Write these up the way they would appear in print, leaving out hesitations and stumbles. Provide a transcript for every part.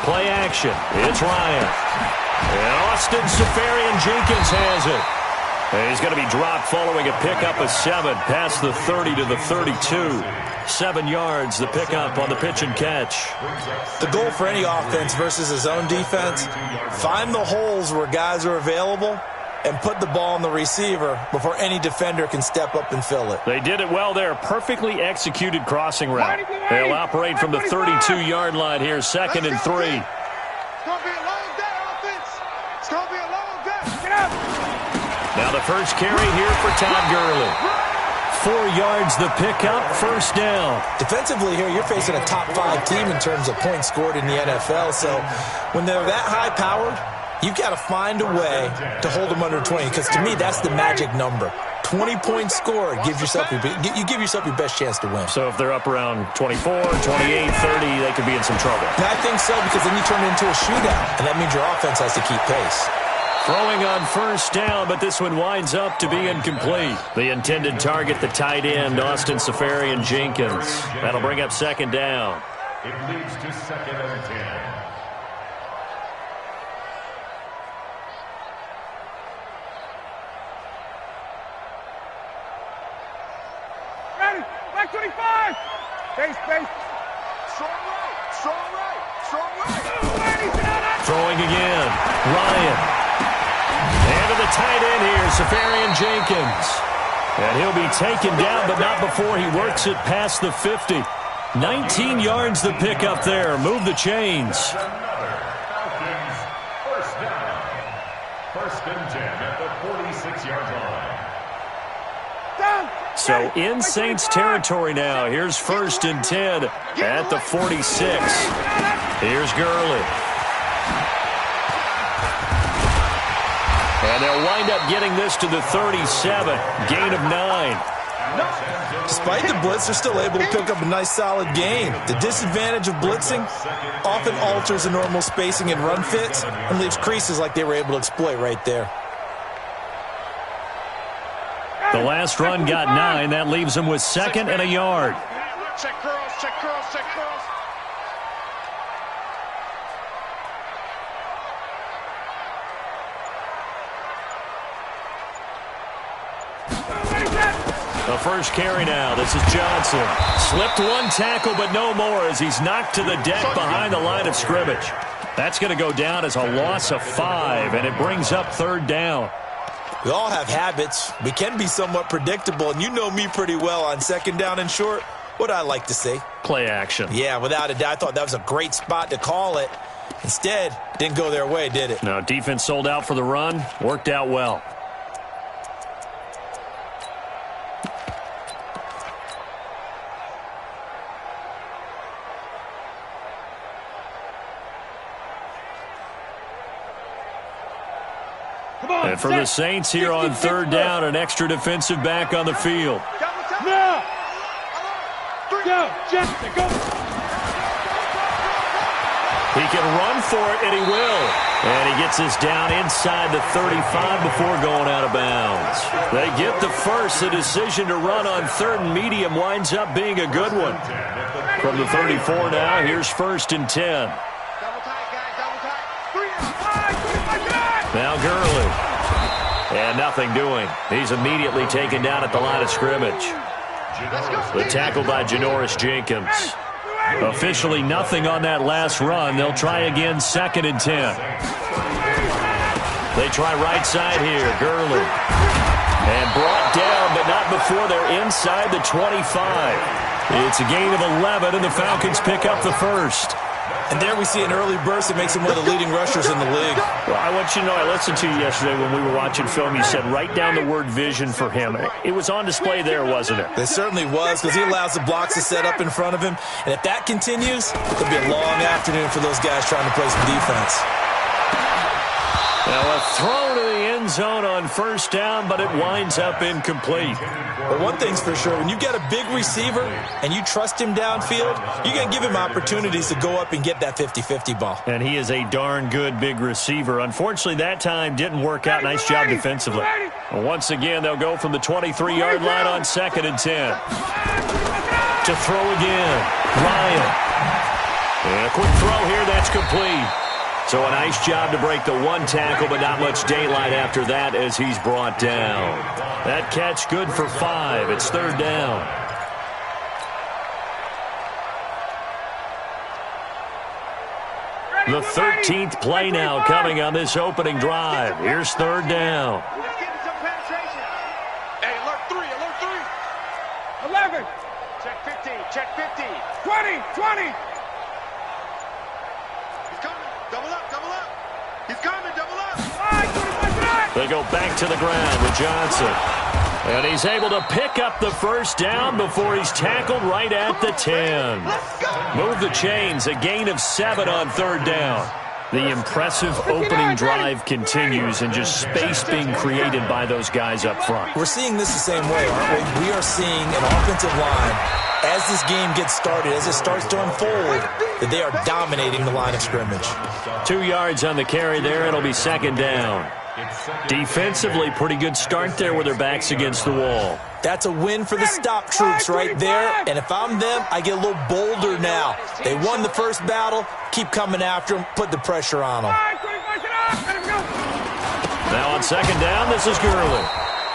Play action. It's Ryan. And Austin Safarian-Jenkins has it. And he's going to be dropped following a pickup of 7 past the 30 to the 32. 7 yards, the pickup on the pitch and catch. The goal for any offense versus his own defense, find the holes where guys are available and put the ball on the receiver before any defender can step up and fill it. They did it well there. Perfectly executed crossing route. They'll operate from the 32-yard line here, 2nd and 3. It's going to be a long day, offense. It's going to be a long day. Get out. Now the first carry here for Todd Gurley. 4 yards the pickup, first down. Defensively here, you're facing a top-5 team in terms of points scored in the NFL. So when they're that high-powered, you've got to find a way to hold them under 20, because to me, that's the magic number. 20 points scored, you give yourself your best chance to win. So if they're up around 24, 28, 30, they could be in some trouble. And I think so, because then you turn it into a shootout, and that means your offense has to keep pace. Throwing on first down, but this one winds up to be incomplete. The intended target, the tight end, Austin Safarian-Jenkins. That'll bring up 2nd down. It leads to 2nd and 10. Ready. Back 25. Base. Strong right. Throwing again. Ryan. And to the tight end here, Safarian-Jenkins. And he'll be taken down, but not before he works it past the 50. 19 yards the pickup there. Move the chains. Falcons, first down. 1st and 10 at the 46-yard line. So in Saints territory now. Here's 1st and 10 at the 46. Here's Gurley. And they'll wind up getting this to the 37. Gain of 9. Despite the blitz, they're still able to pick up a nice, solid gain. The disadvantage of blitzing often alters the normal spacing and run fits and leaves creases like they were able to exploit right there. The last run got 9. That leaves them with 2nd and a yard. Check curls. The first carry now. This is Johnson. Slipped one tackle, but no more as he's knocked to the deck behind the line of scrimmage. That's going to go down as a loss of 5, and it brings up 3rd down. We all have habits. We can be somewhat predictable, and you know me pretty well on 2nd down and short. What I like to see? Play action. Yeah, without a doubt. I thought that was a great spot to call it. Instead, didn't go their way, did it? No, defense sold out for the run. Worked out well. And for the Saints here on 3rd down, an extra defensive back on the field. Now. Go, Jackson, go. He can run for it, and he will. And he gets us down inside the 35 before going out of bounds. They get the first. The decision to run on 3rd and medium winds up being a good one. From the 34 now, here's 1st and 10. Now Gurley. And nothing doing. He's immediately taken down at the line of scrimmage. The tackle by Janoris Jenkins. Officially nothing on that last run. They'll try again, 2nd and 10. They try right side here. Gurley. And brought down, but not before they're inside the 25. It's a gain of 11, and the Falcons pick up the first. And there we see an early burst that makes him one of the leading rushers in the league. Well, I want you to know, I listened to you yesterday when we were watching film. You said write down the word vision for him. It was on display there, wasn't it? It certainly was, because he allows the blocks to set up in front of him. And if that continues, it'll be a long afternoon for those guys trying to play some defense. Now a throw to the end end zone on first down, but it winds up incomplete. But one thing's for sure, when you've got a big receiver and you trust him downfield, you're going to give him opportunities to go up and get that 50-50 ball. And he is a darn good big receiver. Unfortunately, that time didn't work out. Nice job defensively. Well, once again, they'll go from the 23-yard line on 2nd and 10. To throw again, Ryan. And a quick throw here, that's complete. So a nice job to break the one tackle, but not much daylight after that as he's brought down. That catch good for 5. It's 3rd down. The 13th play now coming on this opening drive. Here's 3rd down. Hey, alert 3, alert 3. 11. Check 15, check 15. 20. Double up, double up. He's coming, double up. They go back to the ground with Johnson. And he's able to pick up the first down before he's tackled right at the 10. Move the chains, a gain of 7 on 3rd down. The impressive opening drive continues and just space being created by those guys up front. We're seeing this the same way, aren't we? We are seeing an offensive line, as this game gets started, as it starts to unfold, that they are dominating the line of scrimmage. 2 yards on the carry there. It'll be 2nd down. Defensively, pretty good start there with their backs against the wall. That's a win for the stop troops right there. And if I'm them, I get a little bolder now. They won the first battle. Keep coming after them. Put the pressure on them. Now on 2nd down, this is Gurley.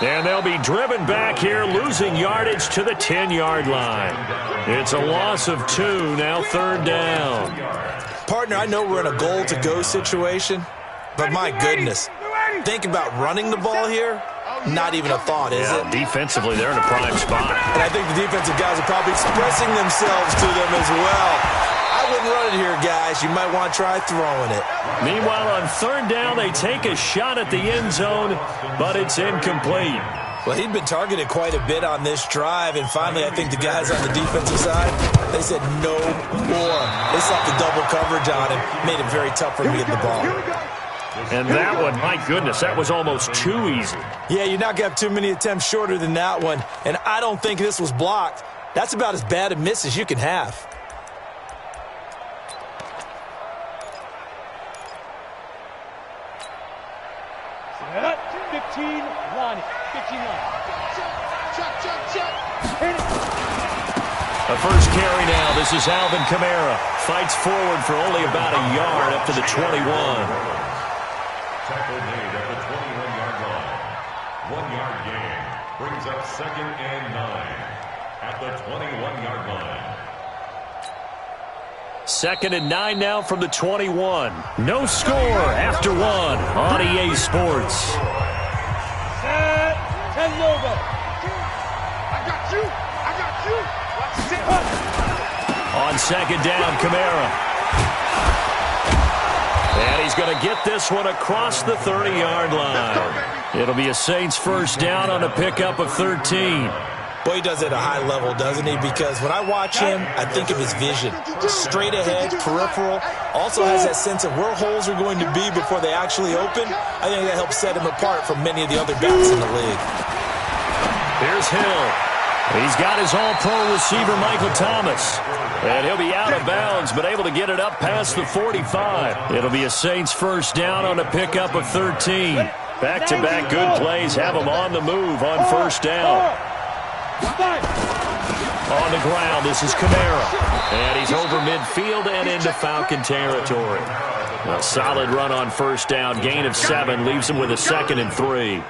And they'll be driven back here, losing yardage to the 10-yard line. It's a loss of 2, now 3rd down. Partner, I know we're in a goal-to-go situation, but my goodness, think about running the ball here. Not even a thought, is it? Defensively, they're in a prime spot. And I think the defensive guys are probably expressing themselves to them as well. I wouldn't run it here, guys. You might want to try throwing it. Meanwhile, on 3rd down, they take a shot at the end zone, but it's incomplete. Well, he'd been targeted quite a bit on this drive, and finally I think the guys on the defensive side, they said no more. They slapped the double coverage on him, made it very tough for him to get the ball. And that one, my goodness, that was almost too easy. Yeah, you're not going to have too many attempts shorter than that one, and I don't think this was blocked. That's about as bad a miss as you can have. Set. 15 line. 15 line. Check. A first carry now. This is Alvin Kamara. Fights forward for only about a yard up to the 21. Tackle made at the 21-yard line. 1-yard gain brings up 2nd and 9 at the 21-yard line. 2nd and 9 now from the 21. No score after 1 on EA Sports. Set. 10 Nova. I got you. On 2nd down, Kamara. And he's going to get this one across the 30-yard line. It'll be a Saints first down on a pickup of 13. Boy, he does it at a high level, doesn't he? Because when I watch him, I think of his vision. Straight ahead, peripheral. Also has that sense of where holes are going to be before they actually open. I think that helps set him apart from many of the other backs in the league. Here's Hill. He's got his all-pro receiver, Michael Thomas. And he'll be out of bounds, but able to get it up past the 45. It'll be a Saints first down on a pickup of 13. Back-to-back good plays have him on the move on first down. On the ground, this is Kamara. And he's over midfield and into Falcon territory. A solid run on first down. Gain of 7 leaves him with a 2nd and 3.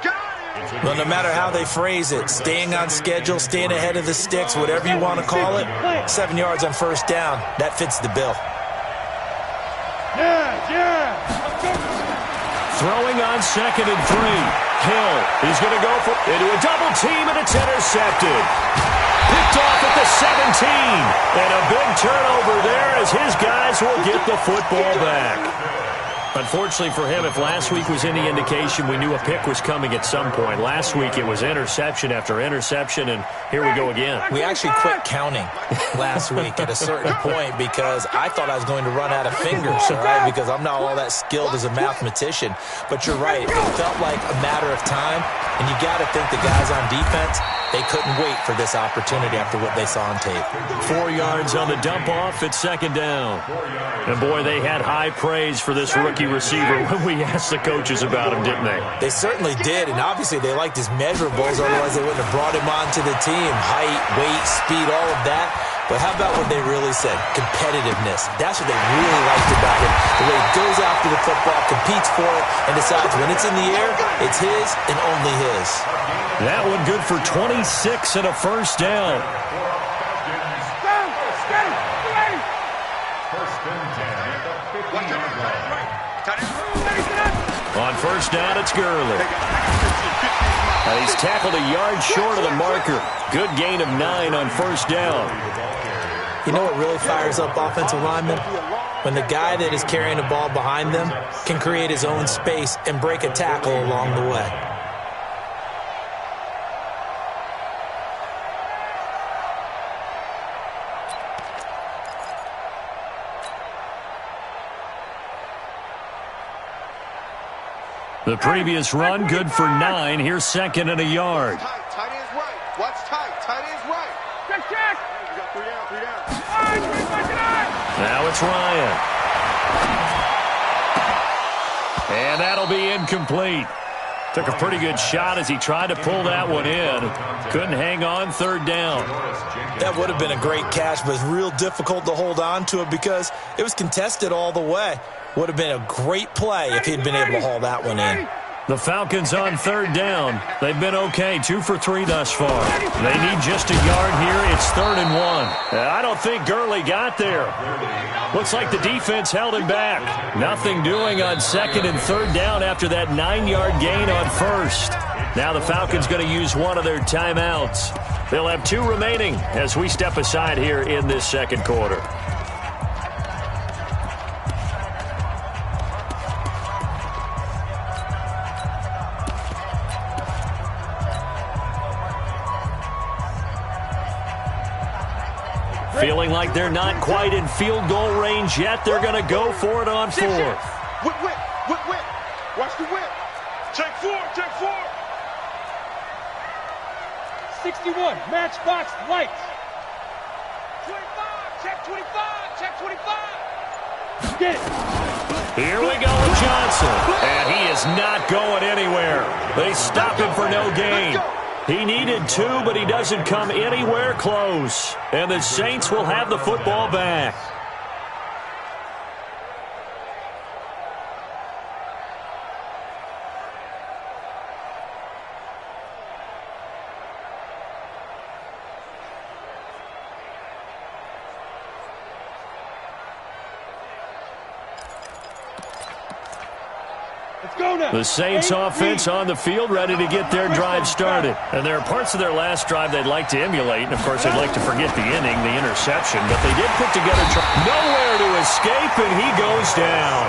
Well, no matter how they phrase it, staying on schedule, staying ahead of the sticks, whatever you want to call it, 7 yards on first down, that fits the bill. Throwing on 2nd and 3. Hill, he's going to go into a double team, and it's intercepted. Picked off at the 17. And a big turnover there as his guys will get the football back. Unfortunately for him, if last week was any indication, we knew a pick was coming at some point. Last week it was interception after interception, and here we go again. We actually quit counting last week at a certain point because I thought I was going to run out of fingers, all right, because I'm not all that skilled as a mathematician. But you're right. It felt like a matter of time, and you got to think the guys on defense, they couldn't wait for this opportunity after what they saw on tape. 4 yards on the dump-off at second down. And, boy, they had high praise for this rookie receiver when we asked the coaches about him, didn't they? They certainly did, and obviously they liked his measurables, otherwise they wouldn't have brought him onto the team. Height, weight, speed, all of that. But how about what they really said? Competitiveness. That's what they really liked about him. The way he goes after the football, competes for it, and decides when it's in the air, it's his and only his. That one good for 26 and a first down. On first down, it's Gurley. And he's tackled a yard short of the marker. Good gain of 9 on first down. You know what really fires up offensive linemen? When the guy that is carrying the ball behind them can create his own space and break a tackle along the way. The previous run, good for 9. Here's second and a yard. Tight end's right. Watch tight. Tight end's right. Check. You got 3 down. Now it's Ryan. And that'll be incomplete. Took a pretty good shot as he tried to pull that one in. Couldn't hang on third down. That would have been a great catch, but it's real difficult to hold on to it because it was contested all the way. Would have been a great play if he'd been able to haul that one in. The Falcons on third down. They've been okay, 2 for 3 thus far. They need just a yard here. It's 3rd and 1. I don't think Gurley got there. Looks like the defense held him back. Nothing doing on 2nd and 3rd down after that 9-yard gain on first. Now the Falcons going to use one of their timeouts. They'll have 2 remaining as we step aside here in this second quarter. Feeling like they're not quite in field goal range yet. They're going to go for it on 4th. Whip. Watch the whip. Check 4. 61, matchbox lights. 25, check 25. Get it. Here we go with Johnson. And he is not going anywhere. They stop him for no gain. He needed 2, but he doesn't come anywhere close. And the Saints will have the football back. The Saints offense on the field, ready to get their drive started. And there are parts of their last drive they'd like to emulate. And, of course, they'd like to forget the inning, the interception. But they did put together nowhere to escape, and he goes down.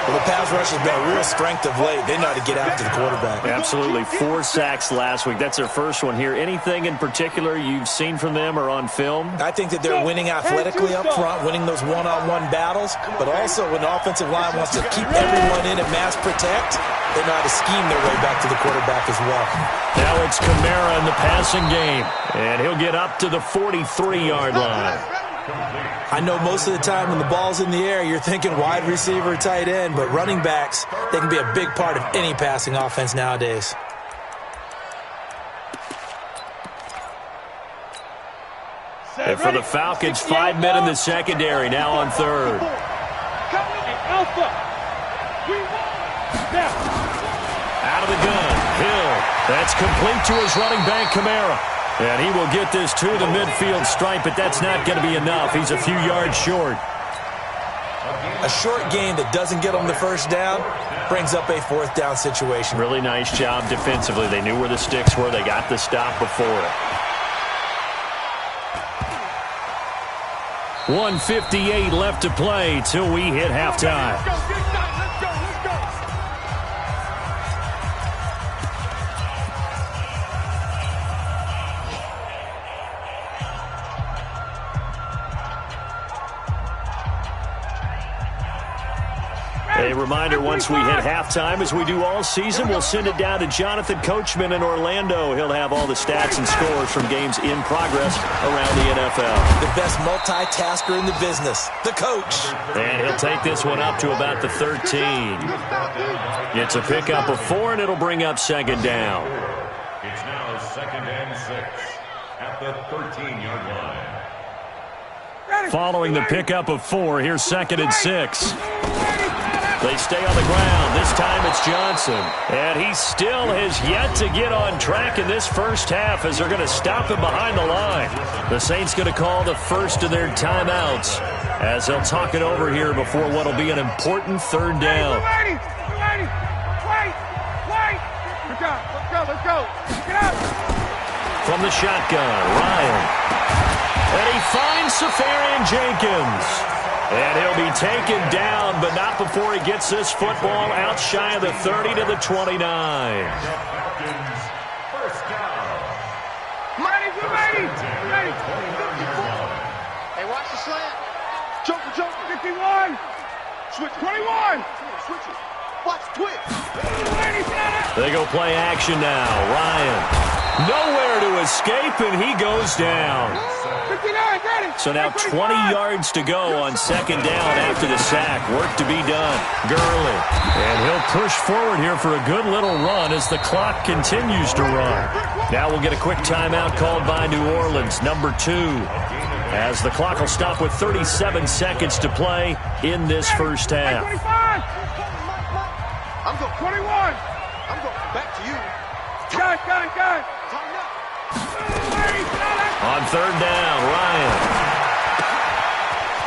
Well, the pass rush has been a real strength of late. They know how to get after the quarterback. Absolutely. 4 sacks last week. That's their first one here. Anything in particular you've seen from them or on film? I think that they're winning athletically up front, winning those one-on-one battles, but also when the offensive line wants to keep everyone in and mass protect, they know how to scheme their way back to the quarterback as well. Now it's Kamara in the passing game, and he'll get up to the 43-yard line. I know most of the time when the ball's in the air, you're thinking wide receiver, tight end, but running backs, they can be a big part of any passing offense nowadays. And for the Falcons, 5 men in the secondary, now on 3rd. Out of the gun, Hill. That's complete to his running back, Kamara. And he will get this to the midfield stripe, but that's not going to be enough. He's a few yards short. A short gain that doesn't get him the first down brings up a 4th down situation. Really nice job defensively. They knew where the sticks were. They got the stop before it. 1:58 left to play till we hit halftime. A reminder, once we hit halftime, as we do all season, we'll send it down to Jonathan Coachman in Orlando. He'll have all the stats and scores from games in progress around the NFL. The best multitasker in the business, the coach. And he'll take this one up to about the 13. It's a pickup of 4, and it'll bring up second down. It's now 2nd and 6 at the 13-yard line. Following the pickup of 4, here's 2nd and 6. They stay on the ground. This time it's Johnson. And he still has yet to get on track in this first half as they're going to stop him behind the line. The Saints going to call the first of their timeouts as they'll talk it over here before what will be an important third down. Wait. Let's go. Get up. From the shotgun, Ryan. And he finds Safarian Jenkins. And he'll be taken down, but not before he gets this football out shy of the 30 to the 29. First down. Ready. Hey, watch the slant. Joker. 51. Switch. 21. Switch it. Watch, twitch. They go play action now. Ryan. Nowhere to escape, and he goes down. 59, got it. So now 20 yards to go on second down after the sack. Work to be done. Gurley. And he'll push forward here for a good little run as the clock continues to run. Now we'll get a quick timeout called by New Orleans, number 2. As the clock will stop with 37 seconds to play in this first half. 25. I'm going. 21. I'm going. Back to you. Got it. Time out. On third down, Ryan.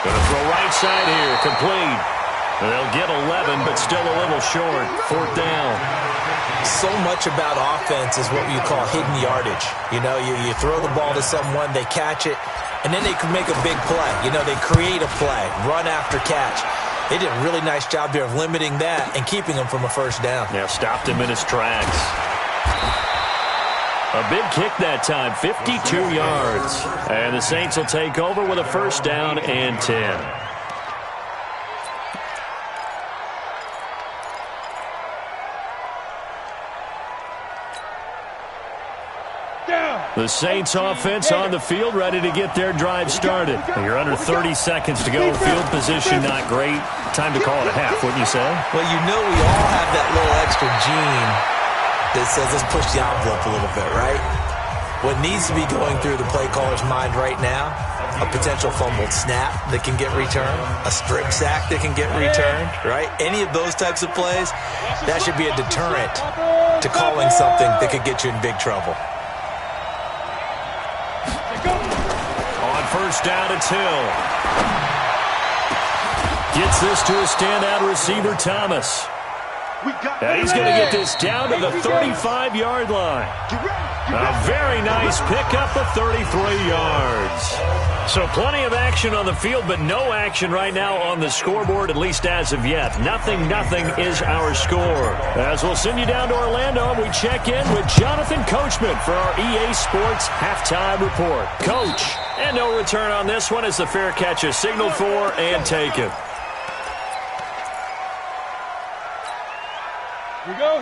Going to throw right side here, complete. They'll get 11, but still a little short. Fourth down. So much about offense is what you call hidden yardage. You know, you throw the ball to someone, they catch it, and then they can make a big play. You know, they create a play, run after catch. They did a really nice job there of limiting that and keeping him from a first down. Yeah, stopped him in his tracks. A big kick that time, 52 yards. And the Saints will take over with a first down and 10. The Saints offense on the field, ready to get their drive started. You're under 30 seconds to go. Field position not great. Time to call it a half, wouldn't you say? Well, you know we all have that little extra gene that says let's push the envelope a little bit, right? What needs to be going through the play caller's mind right now, a potential fumbled snap that can get returned, a strip sack that can get returned, right? Any of those types of plays, that should be a deterrent to calling something that could get you in big trouble. First down, it's Hill. Gets this to a standout receiver, Thomas. And he's going to get this down to the 35-yard line. A very nice pickup of 33 yards. So plenty of action on the field, but no action right now on the scoreboard, at least as of yet. Nothing is our score. As we'll send you down to Orlando, and we check in with Jonathan Coachman for our EA Sports Halftime Report. Coach, and no return on this one as the fair catch is signaled for and taken.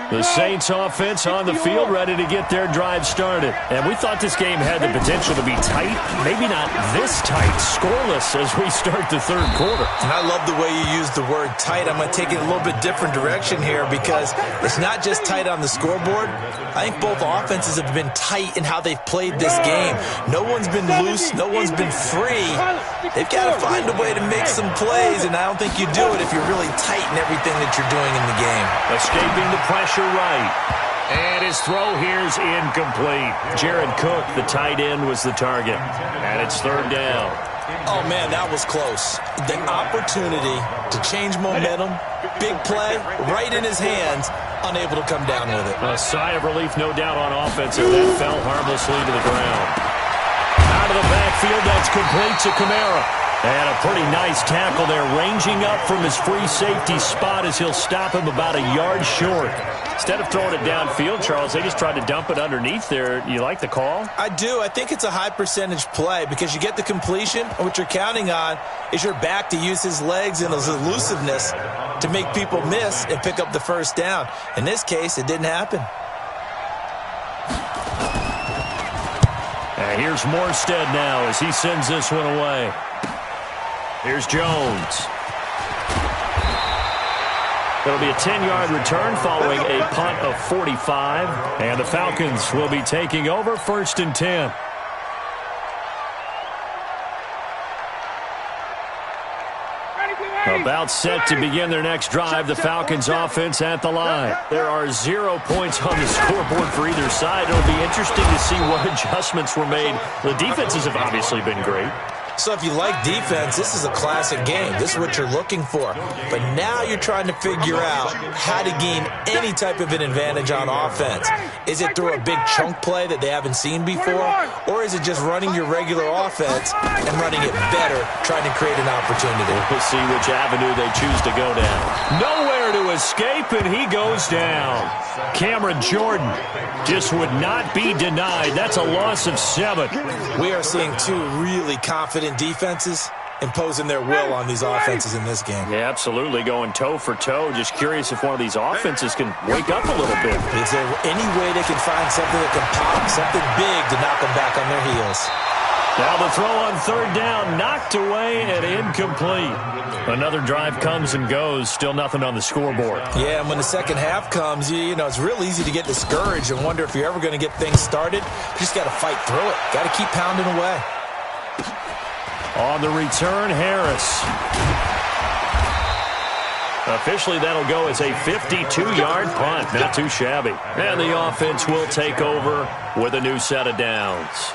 The Saints offense on the field ready to get their drive started. And we thought this game had the potential to be tight. Maybe not this tight, scoreless as we start the third quarter. And I love the way you use the word tight. I'm going to take it a little bit different direction here because it's not just tight on the scoreboard. I think both offenses have been tight in how they've played this game. No one's been loose. No one's been free. They've got to find a way to make some plays, and I don't think you do it if you're really tight in everything that you're doing in the game. Escaping the pressure right. And his throw here's incomplete. Jared Cook, the tight end, was the target. And it's third down. Oh, man, that was close. The opportunity to change momentum, big play, right in his hands, unable to come down with it. A sigh of relief, no doubt, on offense, and that fell harmlessly to the ground. Out of the backfield, that's complete to Kamara. And a pretty nice tackle there, ranging up from his free safety spot as he'll stop him about a yard short. Instead of throwing it downfield, Charles, they just tried to dump it underneath there. You like the call? I do. I think it's a high-percentage play because you get the completion, and what you're counting on is your back to use his legs and his elusiveness to make people miss and pick up the first down. In this case, it didn't happen. And here's Morstead now as he sends this one away. Here's Jones. It'll be a 10-yard return following a punt of 45. And the Falcons will be taking over 1st and 10. About set to begin their next drive, the Falcons offense at the line. There are 0 points on the scoreboard for either side. It'll be interesting to see what adjustments were made. The defenses have obviously been great. So if you like defense, this is a classic game. This is what you're looking for. But now you're trying to figure out how to gain any type of an advantage on offense. Is it through a big chunk play that they haven't seen before? Or is it just running your regular offense and running it better, trying to create an opportunity? We'll see which avenue they choose to go down. Nowhere to escape, and he goes down. Cameron Jordan just would not be denied. That's a loss of 7. We are seeing two really confident defenses imposing their will on these offenses in this game. Yeah, absolutely, going toe for toe. Just curious if one of these offenses can wake up a little bit. Is there any way they can find something that can pop, something big to knock them back on their heels? Now the throw on 3rd down, knocked away and incomplete. Another drive comes and goes, still nothing on the scoreboard. Yeah, and when the second half comes, you know, it's real easy to get discouraged and wonder if you're ever going to get things started. You just got to fight through it. Got to keep pounding away. On the return, Harris. Officially, that'll go as a 52-yard punt. Not too shabby. And the offense will take over with a new set of downs.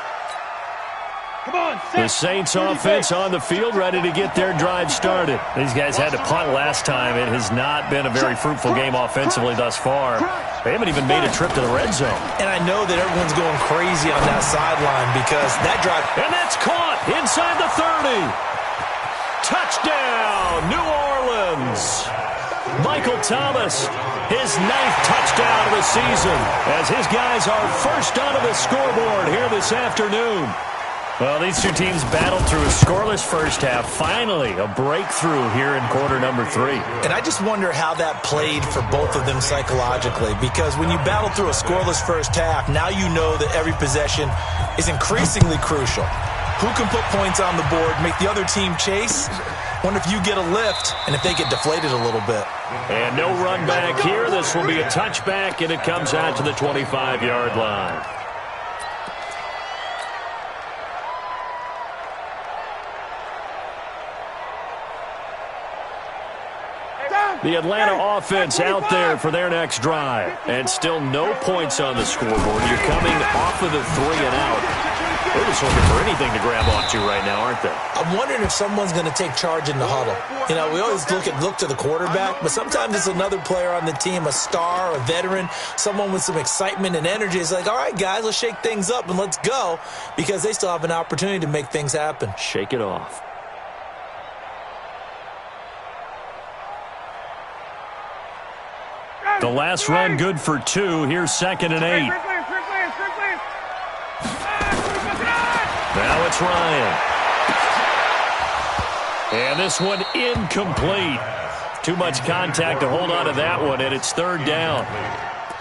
The Saints offense on the field, ready to get their drive started. These guys had to punt last time. It has not been a very fruitful game offensively thus far. They haven't even made a trip to the red zone. And I know that everyone's going crazy on that sideline because that drive... And that's caught inside the 30. Touchdown, New Orleans. Michael Thomas, his 9th touchdown of the season, as his guys are first onto the scoreboard here this afternoon. Well, these two teams battled through a scoreless first half. Finally, a breakthrough here in quarter number 3. And I just wonder how that played for both of them psychologically, because when you battle through a scoreless first half, now you know that every possession is increasingly crucial. Who can put points on the board, make the other team chase? Wonder if you get a lift and if they get deflated a little bit. And no run back here. This will be a touchback, and it comes out to the 25-yard line. The Atlanta offense out there for their next drive. And still no points on the scoreboard. You're coming off of the 3 and out. They're just looking for anything to grab onto right now, aren't they? I'm wondering if someone's going to take charge in the huddle. You know, we always look to the quarterback, but sometimes it's another player on the team, a star, a veteran, someone with some excitement and energy. It's like, all right, guys, let's shake things up and let's go, because they still have an opportunity to make things happen. Shake it off. The last run good for 2. Here's 2nd and 8. Now it's Ryan. And this one incomplete. Too much contact to hold on to that one, and it's 3rd down.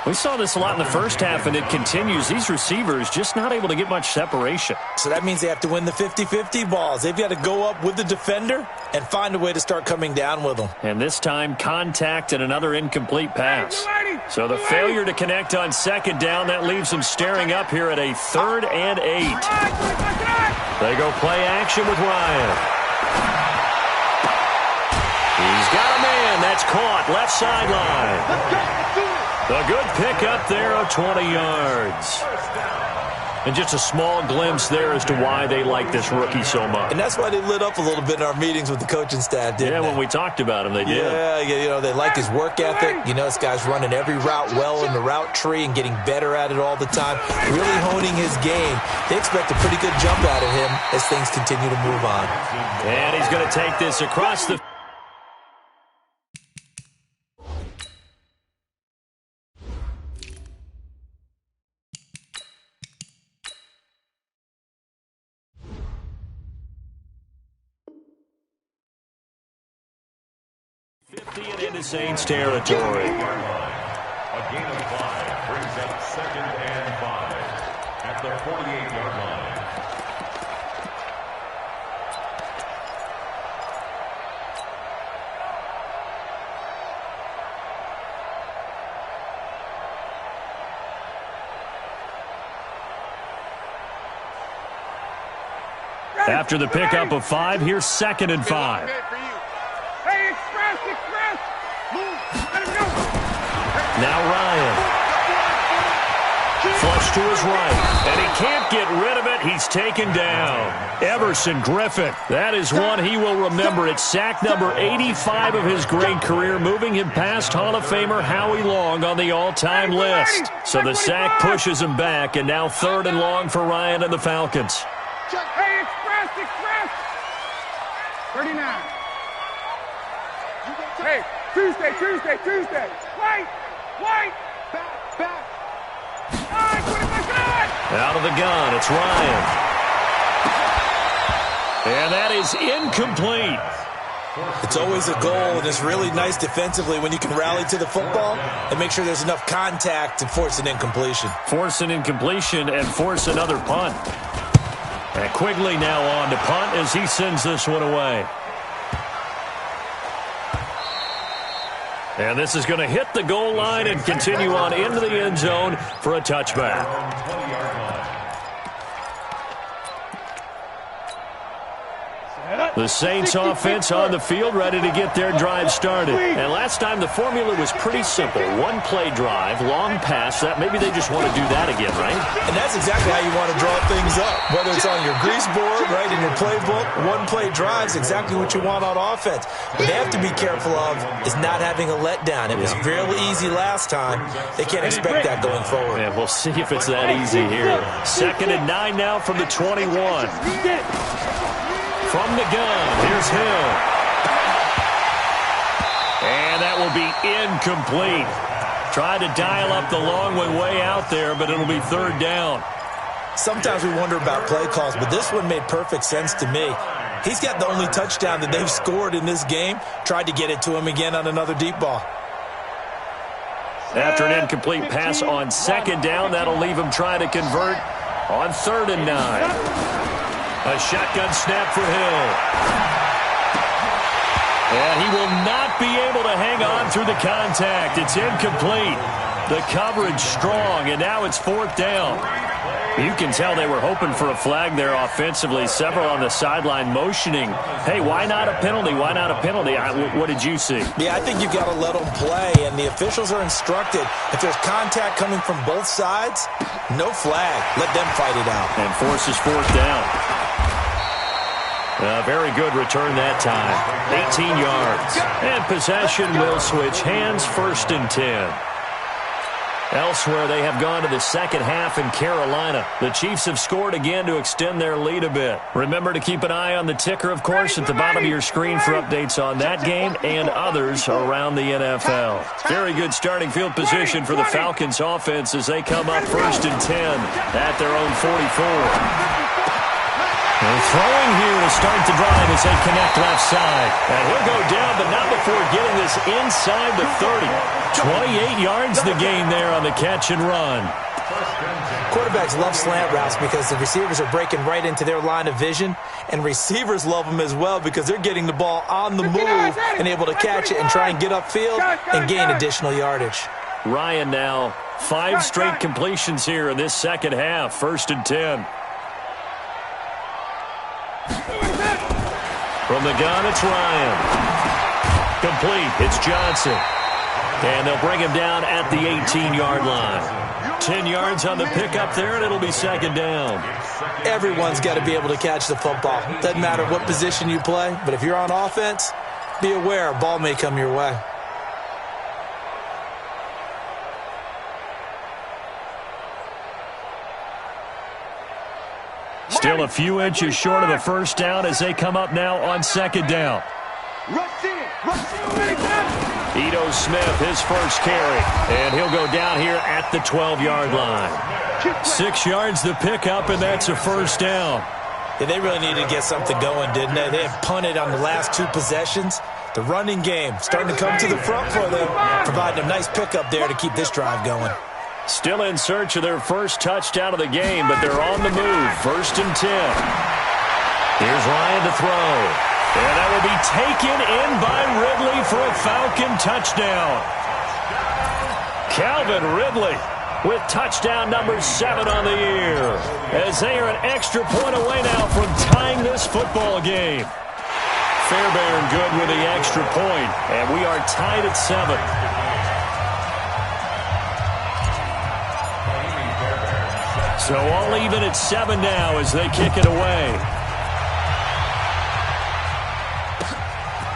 We saw this a lot in the first half, and it continues. These receivers just not able to get much separation. So that means they have to win the 50-50 balls. They've got to go up with the defender and find a way to start coming down with them. And this time, contact and another incomplete pass. So the failure to connect on 2nd down, that leaves them staring up here at a 3rd and 8. They go play action with Ryan. He's got a man. That's caught. Left sideline. A good pick up there of 20 yards. And just a small glimpse there as to why they like this rookie so much. And that's why they lit up a little bit in our meetings with the coaching staff, didn't they? When we talked about him, they did. Yeah, they like his work ethic. This guy's running every route well in the route tree and getting better at it all the time, really honing his game. They expect a pretty good jump out of him as things continue to move on. And he's going to take this across the... and into Saints territory. A gain of 5 brings up 2nd and 5 at the 48-yard line. After the pickup of 5, here's 2nd and 5. Hey, express! Move! Let him go! Now Ryan. Flush to his right. And he can't get rid of it. He's taken down. Everson Griffin. That is one he will remember. It's sack number 85 of his great career, moving him past Hall of Famer Howie Long on the all-time list. So the sack pushes him back, and now 3rd and long for Ryan and the Falcons. Hey, express! 39. Hey, Tuesday. White! Back. Out of the gun, it's Ryan. And that is incomplete. It's always a goal, and it's really nice defensively when you can rally to the football and make sure there's enough contact to force an incompletion. Force an incompletion and force another punt. And Quigley now on to punt as he sends this one away. And this is going to hit the goal line and continue on into the end zone for a touchback. The Saints offense on the field, ready to get their drive started. And last time the formula was pretty simple. One play drive, long pass. That maybe they just want to do that again, right? And that's exactly how you want to draw things up. Whether it's on your grease board, right, in your playbook, one play drive is exactly what you want on offense. What they have to be careful of is not having a letdown. It was fairly easy last time. They can't expect that going forward. And we'll see if it's that easy here. 2nd and 9 now from the 21. From the gun, here's Hill. And that will be incomplete. Tried to dial up the long one way out there, but it'll be 3rd down. Sometimes we wonder about play calls, but this one made perfect sense to me. He's got the only touchdown that they've scored in this game. Tried to get it to him again on another deep ball. After an incomplete pass on 2nd down, that'll leave him trying to convert on 3rd and 9. A shotgun snap for Hill. And he will not be able to hang on through the contact. It's incomplete. The coverage strong, and now it's 4th down. You can tell they were hoping for a flag there offensively. Several on the sideline motioning, hey, why not a penalty? Why not a penalty? What did you see? Yeah, I think you've got to let them play, and the officials are instructed. If there's contact coming from both sides, no flag. Let them fight it out. And forces 4th down. A very good return that time. 18 yards. And possession will switch hands, 1st and 10. Elsewhere, they have gone to the second half in Carolina. The Chiefs have scored again to extend their lead a bit. Remember to keep an eye on the ticker, of course, at the bottom of your screen for updates on that game and others around the NFL. Very good starting field position for the Falcons offense as they come up 1st and 10 at their own 44. They're throwing here to start the drive as they connect left side. And he'll go down, but not before getting this inside the 30. 28 yards the gain there on the catch and run. Quarterbacks love slant routes because the receivers are breaking right into their line of vision, and receivers love them as well because they're getting the ball on the move and able to catch it and try and get upfield and gain additional yardage. Ryan now 5 straight completions here in this second half, 1st and 10. From the gun, it's Ryan. Complete. It's Johnson. And they'll bring him down at the 18-yard line. 10 yards on the pickup there, and it'll be second down. Everyone's got to be able to catch the football. Doesn't matter what position you play, but if you're on offense, be aware a ball may come your way. Still a few inches short of a first down as they come up now on second down. Ito Smith, his first carry, and he'll go down here at the 12-yard line. 6 yards the pickup, and that's a first down. Yeah, they really needed to get something going, didn't they? They had punted on the last 2 possessions. The running game starting to come to the front for them, providing a nice pickup there to keep this drive going. Still in search of their first touchdown of the game, but they're on the move. First and 10. Here's Ryan to throw. And that will be taken in by Ridley for a Falcon touchdown. Calvin Ridley with touchdown number 7 on the year, as they are an extra point away now from tying this football game. Fairbairn good with the extra point, and we are tied at 7. So all even at 7 now as they kick it away.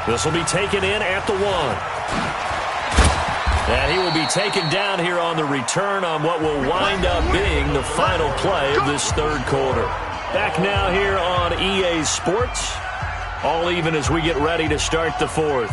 This will be taken in at the 1. And he will be taken down here on the return on what will wind up being the final play of this third quarter. Back now here on EA Sports. All even as we get ready to start the fourth.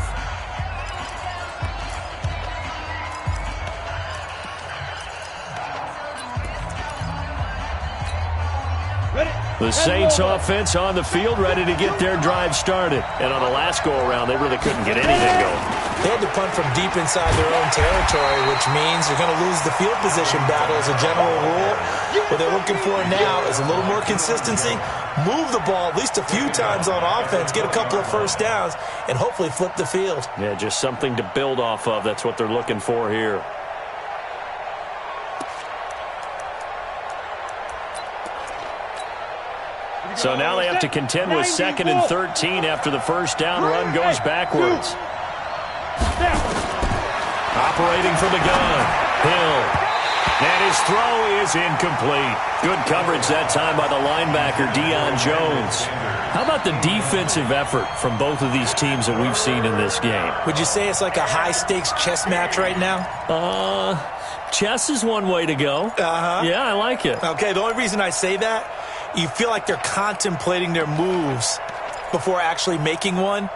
The Saints offense on the field, ready to get their drive started. And on the last go-around, they really couldn't get anything going. They had to punt from deep inside their own territory, which means you're going to lose the field position battle as a general rule. What they're looking for now is a little more consistency, move the ball at least a few times on offense, get a couple of first downs, and hopefully flip the field. Yeah, just something to build off of. That's what they're looking for here. So now they have to contend with 2nd and 13 after the first down run goes backwards. Operating from the gun, Hill. And his throw is incomplete. Good coverage that time by the linebacker, Deion Jones. How about the defensive effort from both of these teams that we've seen in this game? Would you say it's like a high-stakes chess match right now? Chess is one way to go. Yeah, I like it. Okay, the only reason I say that, you feel like they're contemplating their moves before actually making one,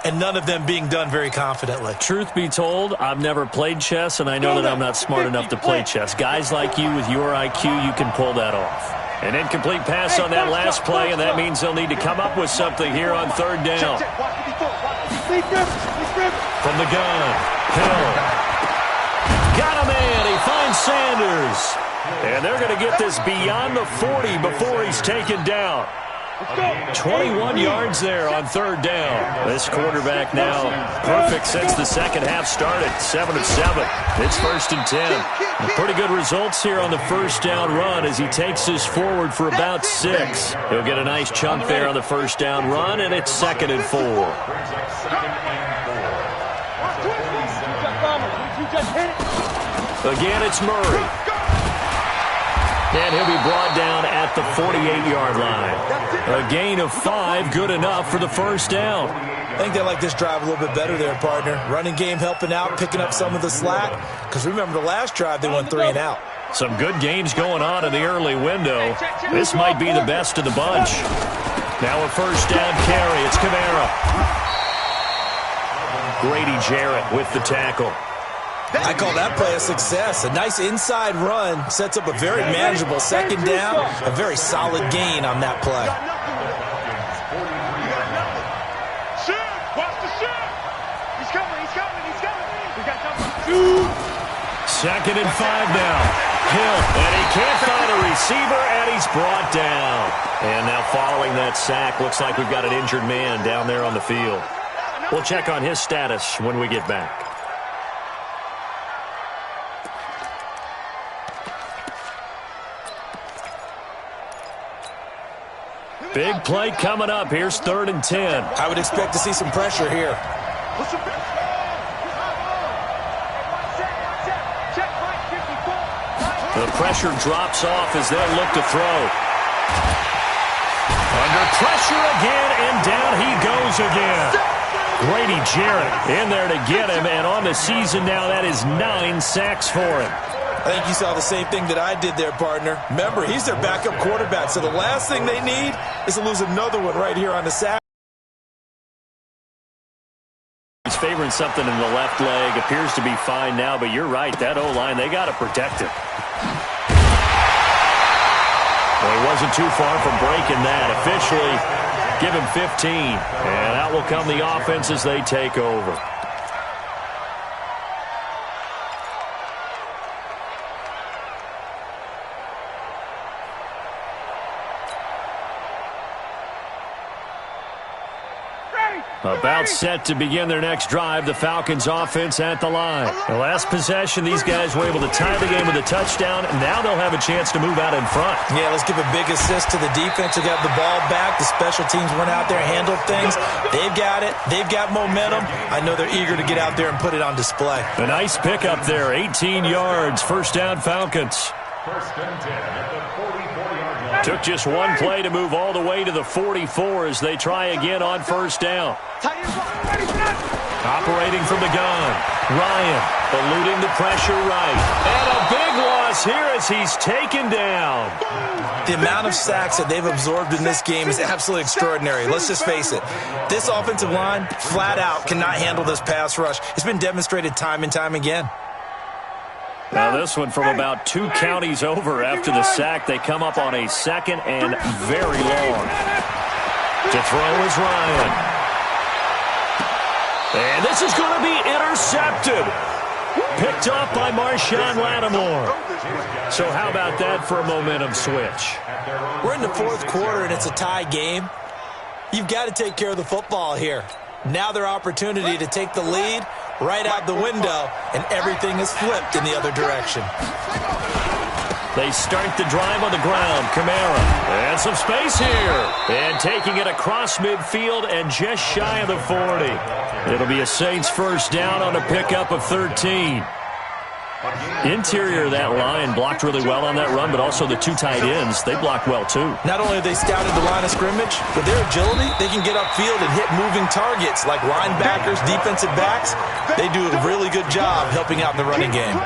and none of them being done very confidently. Truth be told, I've never played chess, and I know that I'm not smart enough to play chess. Guys like you with your IQ, you can pull that off. An incomplete pass on that last play, and that means they'll need to come up with something here on third down. From the gun, Hill. Got him in. He finds Sanders. And they're going to get this beyond the 40 before he's taken down. 21 yards there on third down. This quarterback now perfect since the second half started. 7 of 7. It's 1st and 10. Pretty good results here on the first down run as he takes this forward for about 6. He'll get a nice chunk there on the first down run, and it's 2nd and 4. Again, it's Murray. And he'll be brought down at the 48-yard line. A gain of 5, good enough for the first down. I think they like this drive a little bit better there, partner. Running game helping out, picking up some of the slack. Because remember, the last drive, they went 3 and out. Some good games going on in the early window. This might be the best of the bunch. Now a first down carry. It's Kamara. Grady Jarrett with the tackle. I call that play a success. A nice inside run sets up a very manageable second down. A very solid gain on that play. Watch the shot. He's coming. 2nd and 5 now. Hill, and he can't find a receiver, and he's brought down. And now following that sack, looks like we've got an injured man down there on the field. We'll check on his status when we get back. Big play coming up. Here's 3rd and 10. I would expect to see some pressure here. The pressure drops off as they'll look to throw. Under pressure again, and down he goes again. Grady Jarrett in there to get him, and on the season now, that is 9 sacks for him. I think you saw the same thing that I did there, partner. Remember, he's their backup quarterback, so the last thing they need is to lose another one right here on the sack. He's favoring something in the left leg. Appears to be fine now, but you're right. That O-line, they got to protect him. Well, he wasn't too far from breaking that. Officially, give him 15. And out will come the offense as they take over. About set to begin their next drive, the Falcons offense at the line. The last possession, these guys were able to tie the game with a touchdown, and now they'll have a chance to move out in front. Yeah, let's give a big assist to the defense who got the ball back. The special teams went out there, handled things. They've got it. They've got momentum. I know they're eager to get out there and put it on display. A nice pickup there, 18 yards, first down Falcons. First and 10 at the 44-yard line. Took just one play to move all the way to the 44 as they try again on first down. Operating from the gun, Ryan eluding the pressure right. And a big loss here as he's taken down. The amount of sacks that they've absorbed in this game is absolutely extraordinary. Let's just face it. This offensive line, flat out, cannot handle this pass rush. It's been demonstrated time and time again. Now this one from about 2 counties over after the sack. They come up on a second and very long. To throw is Ryan. And this is going to be intercepted. Picked off by Marshawn Lattimore. So how about that for a momentum switch? We're in the fourth quarter and it's a tie game. You've got to take care of the football here. Now their opportunity to take the lead right out the window, and everything is flipped in the other direction. They start the drive on the ground. Kamara. And some space here. And taking it across midfield and just shy of the 40. It'll be a Saints first down on a pickup of 13. Interior of that line blocked really well on that run, but also the 2 tight ends, they blocked well too. Not only have they scouted the line of scrimmage, with their agility, they can get upfield and hit moving targets like linebackers, defensive backs. They do a really good job helping out in the running game.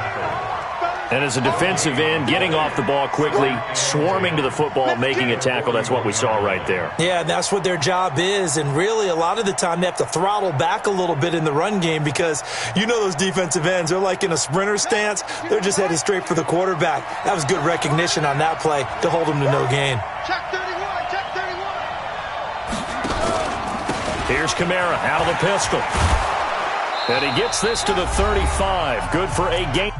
And as a defensive end, getting off the ball quickly, swarming to the football, making a tackle, that's what we saw right there. Yeah, that's what their job is, and really a lot of the time they have to throttle back a little bit in the run game because you know those defensive ends, they're like in a sprinter stance. They're just headed straight for the quarterback. That was good recognition on that play to hold them to no gain. Check 31, check 31. Here's Kamara out of the pistol. And he gets this to the 35. Good for a gain.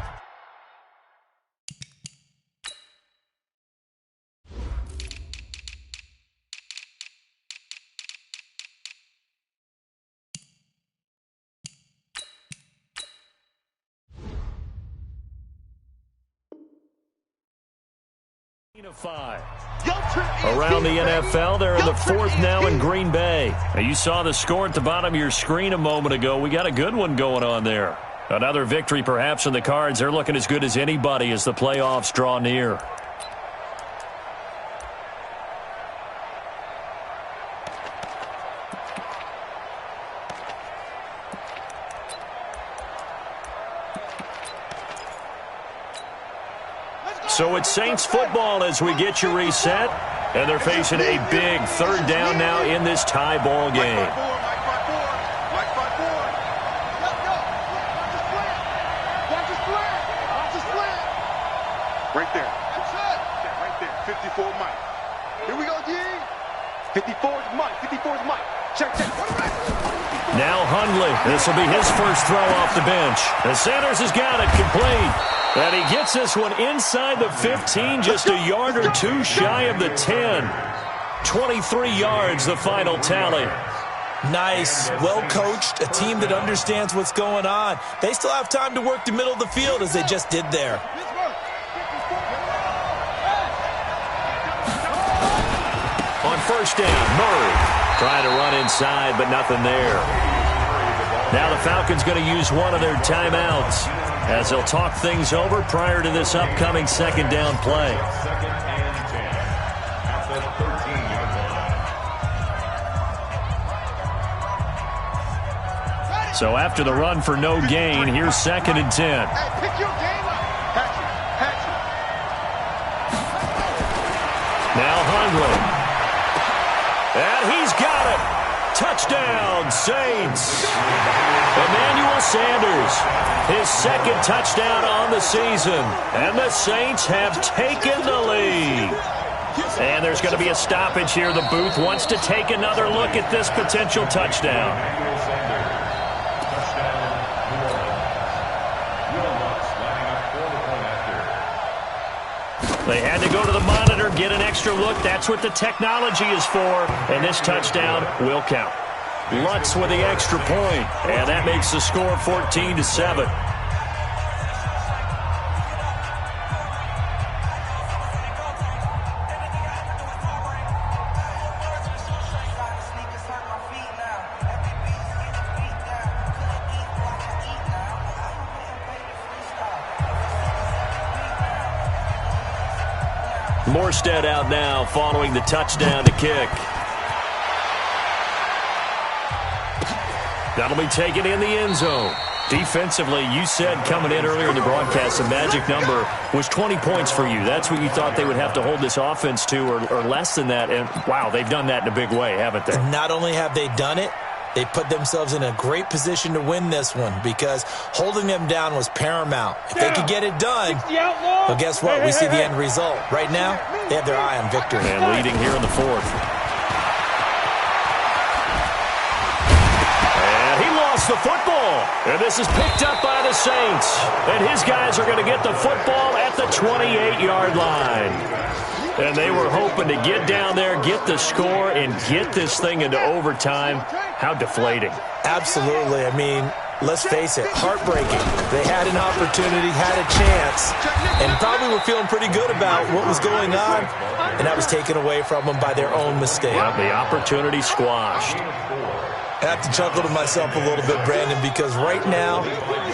Around the NFL, they're in the fourth now in Green Bay. Now, you saw the score at the bottom of your screen a moment ago. We got a good one going on there. Another victory perhaps in the cards. They're looking as good as anybody as the playoffs draw near. So it's Saints football as we get you reset. And they're facing a big third down now in this tie ball game. Right there. Right there. 54 Mike. Here we go, D. 54 is Mike. 54 is Mike. Check. Now Hundley. This will be his first throw off the bench. And Sanders has got it complete. And he gets this one inside the 15, just a yard or 2 shy of the 10. 23 yards, the final tally. Nice, well-coached, a team that understands what's going on. They still have time to work the middle of the field as they just did there. On first down, Murray trying to run inside, but nothing there. Now the Falcons going to use one of their timeouts. as they'll talk things over prior to this upcoming second down play. Second and 10 at the 13-yard line. So after the run for no gain, here's second and 10. Hey, pick your game up. Hatch it. Now Hundley. And he's got it. Touchdown, Saints. Emmanuel Sanders, his second touchdown on the season. And the Saints have taken the lead. And there's going to be a stoppage here. The booth wants to take another look at this potential touchdown. Emmanuel Sanders, touchdown, New Orleans. Will Lutz lining up for the point after. They had to go to the monitor, get an extra look. That's what the technology is for. And this touchdown will count. Lutz with the extra point. And that makes the score 14-7. Morstead out now following the touchdown to kick. That'll be taken in the end zone. Defensively, you said coming in earlier in the broadcast, the magic number was 20 points for you. That's what you thought they would have to hold this offense to, or less than that. And, wow, they've done that in a big way, haven't they? Not only have they done it, they put themselves in a great position to win this one because holding them down was paramount. If they could get it done, well, guess what? We see the end result. Right now, they have their eye on victory. And leading here in the fourth. And he lost the football. And this is picked up by the Saints. And his guys are going to get the football at the 28-yard line. And they were hoping to get down there, get the score, and get this thing into overtime. How deflating. Absolutely. I mean, let's face it, heartbreaking. They had an opportunity, had a chance, and probably were feeling pretty good about what was going on, and that was taken away from them by their own mistake. Yeah, the opportunity squashed. I have to chuckle to myself a little bit, Brandon, because right now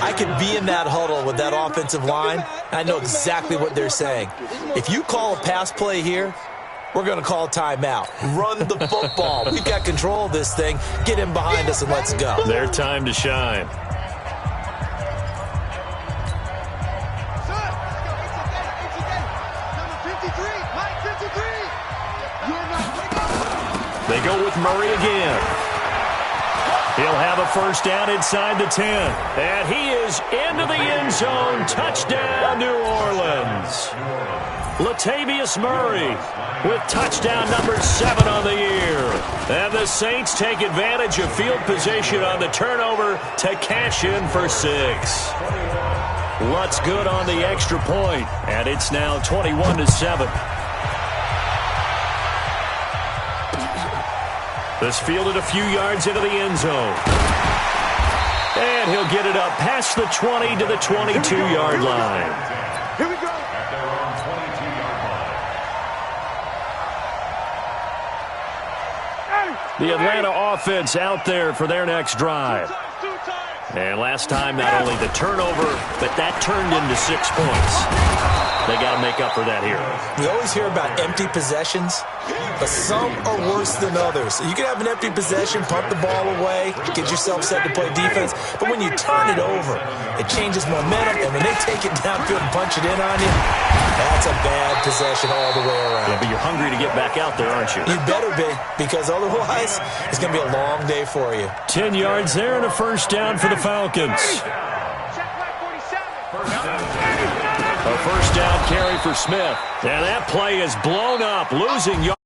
I could be in that huddle with that offensive line. I know exactly what they're saying. If you call a pass play here, we're going to call a timeout. Run the football. We've got control of this thing. Get in behind us and let's go. Their time to shine. They go with Murray again. He'll have a first down inside the 10. And he is into the end zone. Touchdown, New Orleans. Latavius Murray with touchdown number 7 on the year. And the Saints take advantage of field position on the turnover to cash in for 6. Lutz good on the extra point, and it's now 21-7. This fielded a few yards into the end zone. And he'll get it up past the 20 to the 22-yard line. Here we go. At their own 22-yard line. The Atlanta offense out there for their next drive. And last time, not only the turnover, but that turned into 6 points. They got to make up for that here. We always hear about empty possessions, but some are worse than others. You can have an empty possession, punt the ball away, get yourself set to play defense, but when you turn it over, it changes momentum, and when they take it downfield and punch it in on you, that's a bad possession all the way around. Yeah, but you're hungry to get back out there, aren't you? You better be, because otherwise, it's going to be a long day for you. 10 yards there and a first down for the Falcons. A first down carry for Smith. And that play is blown up, losing yards.